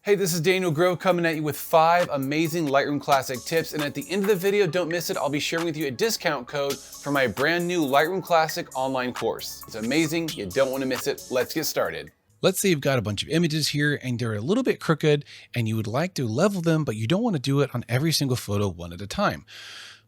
Hey, this is Daniel Grove coming at you with 5 amazing Lightroom Classic tips, and at the end of the video, don't miss it, I'll be sharing with you a discount code for my brand new Lightroom Classic online course. It's amazing, you don't want to miss it. Let's get started. Let's say you've got a bunch of images here and they're a little bit crooked and you would like to level them, but you don't want to do it on every single photo one at a time.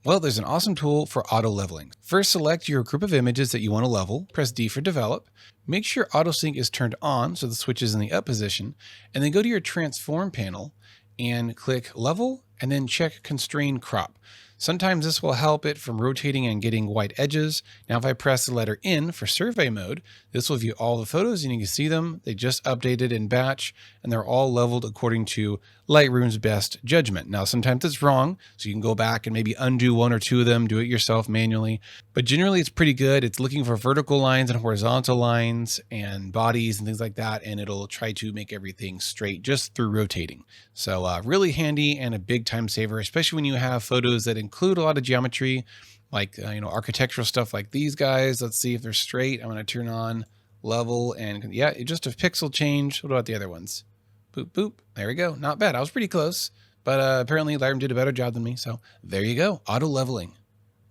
Well, there's an awesome tool for auto leveling. First, select your group of images that you want to level, press D for develop, make sure auto sync is turned on so the switch is in the up position, and then go to your transform panel and click level and then check constrain crop. Sometimes this will help it from rotating and getting white edges. Now, if I press the letter N for survey mode, this will view all the photos and you can see them. They just updated in batch and they're all leveled according to Lightroom's best judgment. Now, sometimes it's wrong, so you can go back and maybe undo 1 or 2 of them, do it yourself manually. But generally it's pretty good. It's looking for vertical lines and horizontal lines and bodies and things like that. And it'll try to make everything straight just through rotating. So really handy and a big time saver, especially when you have photos that include a lot of geometry, like architectural stuff like these guys. Let's see if they're straight. I'm going to turn on level and yeah, just a pixel change. What about the other ones? Boop, boop. There we go. Not bad. I was pretty close, but apparently Lightroom did a better job than me. So there you go. Auto leveling.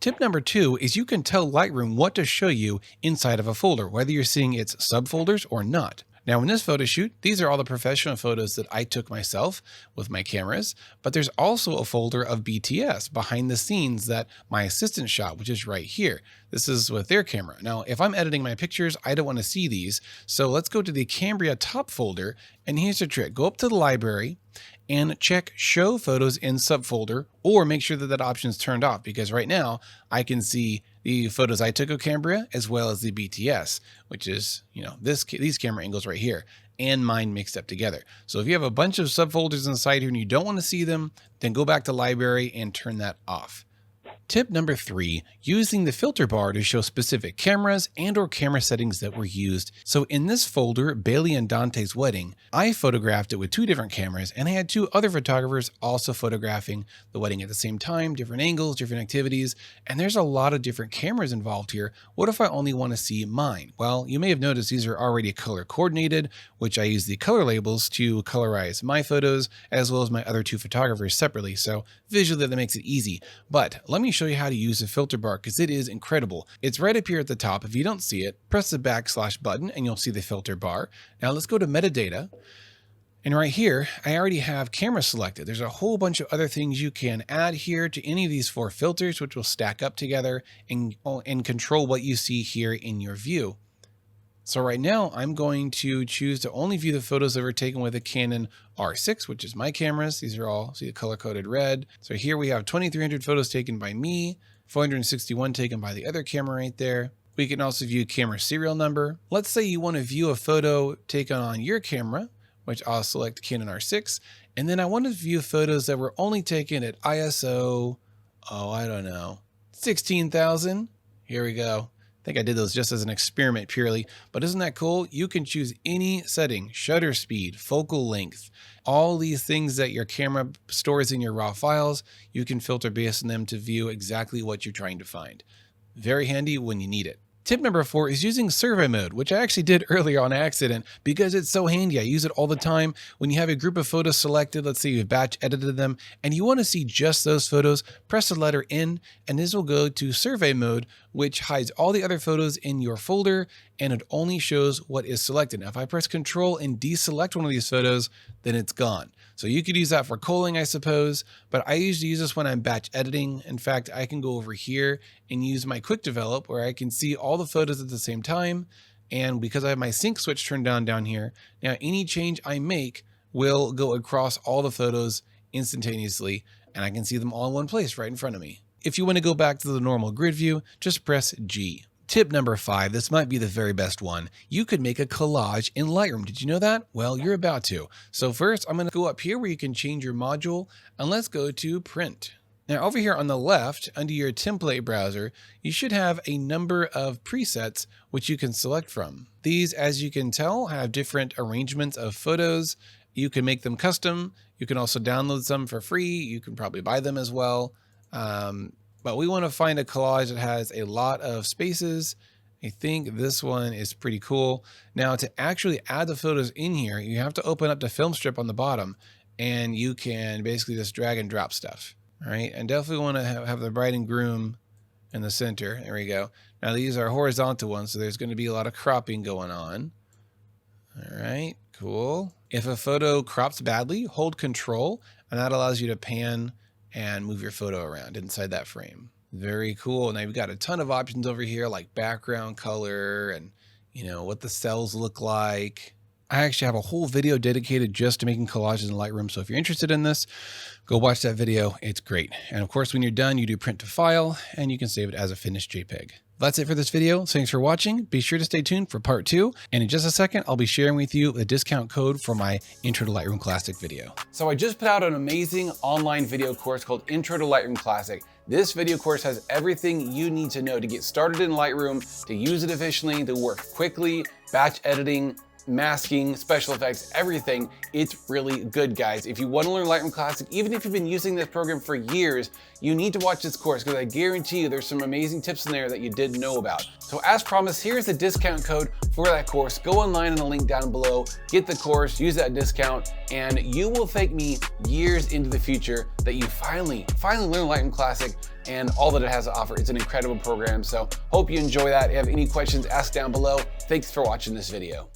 Tip number 2 is you can tell Lightroom what to show you inside of a folder, whether you're seeing its subfolders or not. Now in this photo shoot, these are all the professional photos that I took myself with my cameras, but there's also a folder of BTS behind the scenes that my assistant shot, which is right here. This is with their camera. Now, if I'm editing my pictures, I don't want to see these. So let's go to the Cambria top folder. And here's the trick. Go up to the library and check show photos in subfolder, or make sure that that option is turned off, because right now I can see the photos I took of Cambria as well as the BTS, which is, these camera angles right here and mine mixed up together. So if you have a bunch of subfolders inside here and you don't want to see them, then go back to library and turn that off. Tip number 3, using the filter bar to show specific cameras and or camera settings that were used. So in this folder, Bailey and Dante's wedding, I photographed it with 2 different cameras and I had 2 other photographers also photographing the wedding at the same time, different angles, different activities, and there's a lot of different cameras involved here. What if I only want to see mine? Well, you may have noticed these are already color coordinated, which I use the color labels to colorize my photos as well as my other 2 photographers separately. So visually that makes it easy, but let me show you how to use the filter bar because it is incredible. It's right up here at the top. If you don't see it, press the / button and you'll see the filter bar. Now let's go to metadata. And right here, I already have camera selected. There's a whole bunch of other things you can add here to any of these 4 filters, which will stack up together and control what you see here in your view. So right now I'm going to choose to only view the photos that were taken with a Canon R6, which is my cameras. These are all, see the color coded red. So here we have 2,300 photos taken by me, 461 taken by the other camera right there. We can also view camera serial number. Let's say you want to view a photo taken on your camera, which I'll select Canon R6. And then I want to view photos that were only taken at ISO, 16,000. Here we go. I think I did those just as an experiment purely, but isn't that cool? You can choose any setting, shutter speed, focal length, all these things that your camera stores in your raw files. You can filter based on them to view exactly what you're trying to find. Very handy when you need it. Tip number 4 is using survey mode, which I actually did earlier on accident because it's so handy. I use it all the time. When you have a group of photos selected, let's say you've batch edited them and you want to see just those photos, press the letter N and this will go to survey mode, which hides all the other photos in your folder and it only shows what is selected. Now, if I press Control and deselect one of these photos, then it's gone. So you could use that for culling, I suppose, but I usually use this when I'm batch editing. In fact, I can go over here and use my quick develop where I can see all the photos at the same time. And because I have my sync switch turned down here, now any change I make will go across all the photos instantaneously and I can see them all in one place right in front of me. If you want to go back to the normal grid view, just press G. Tip number 5, this might be the very best one. You could make a collage in Lightroom. Did you know that? Well, you're about to. So first, I'm going to go up here where you can change your module and let's go to print. Now over here on the left, under your template browser, you should have a number of presets which you can select from. These, as you can tell, have different arrangements of photos. You can make them custom. You can also download some for free. You can probably buy them as well. But we want to find a collage that has a lot of spaces I think this one is pretty cool. Now to actually add the photos in here, you have to open up the film strip on the bottom and you can basically just drag and drop stuff. All right, and definitely want to have the bride and groom in the center. There we go. Now these are horizontal ones, so there's going to be a lot of cropping going on. All right, cool. If a photo crops badly, hold Control, and that allows you to pan and move your photo around inside that frame. Very cool. Now you've got a ton of options over here, like background color and, you know, what the cells look like. I actually have a whole video dedicated just to making collages in Lightroom. So if you're interested in this, go watch that video. It's great. And of course, when you're done, you do print to file and you can save it as a finished JPEG. That's it for this video. Thanks for watching. Be sure to stay tuned for part 2. And in just a second, I'll be sharing with you the discount code for my Intro to Lightroom Classic video. So I just put out an amazing online video course called Intro to Lightroom Classic. This video course has everything you need to know to get started in Lightroom, to use it efficiently, to work quickly, batch editing, masking, special effects, everything. It's really good, guys. If you want to learn Lightroom Classic, even if you've been using this program for years, you need to watch this course because I guarantee you there's some amazing tips in there that you didn't know about. So as promised, here's the discount code for that course. Go online in the link down below, get the course, use that discount, and you will thank me years into the future that you finally learned Lightroom Classic and all that it has to offer. It's an incredible program. So hope you enjoy that. If you have any questions, ask down below. Thanks for watching this video.